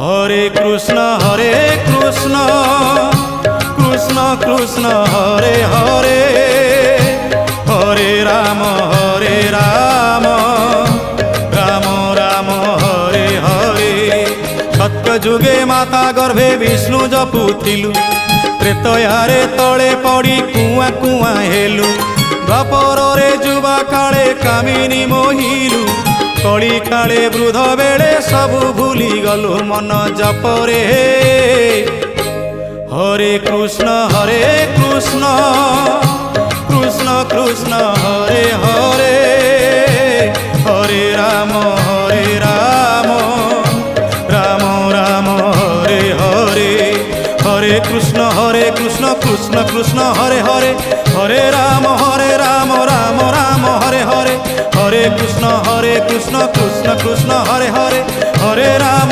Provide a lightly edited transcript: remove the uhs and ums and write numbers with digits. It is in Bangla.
হরে কৃষ্ণ কৃষ্ণ কৃষ্ণ হরে হরে, হরে রাম রাম রাম হরে হরে। সত্য যুগে মাতা গর্ভে বিষ্ণু জপুଥିଲୁ, ତ୍ରେତୟାରେ ତଳେ ପଡ଼ି କୁଆଁ କୁଆଁ ହେଲୁ। ଦ୍ୱାପରରେ ଯୁବା କାଳେ କାମିନୀ ମୋହିଲୁ, କଳି କାଳେ ବୃଦ୍ଧ ବେଳେ ସବୁ ଭୁଲି ଗଲୁ ମନ ଜପରେ। হরে কৃষ্ণ কৃষ্ণ কৃষ্ণ হরে হরে, হরে রাম রাম রাম হরে হরে। হরে কৃষ্ণ কৃষ্ণ কৃষ্ণ হরে হরে, হরে রাম রাম রাম হরে হরে। হরে কৃষ্ণ কৃষ্ণ কৃষ্ণ হরে হরে, হরে রাম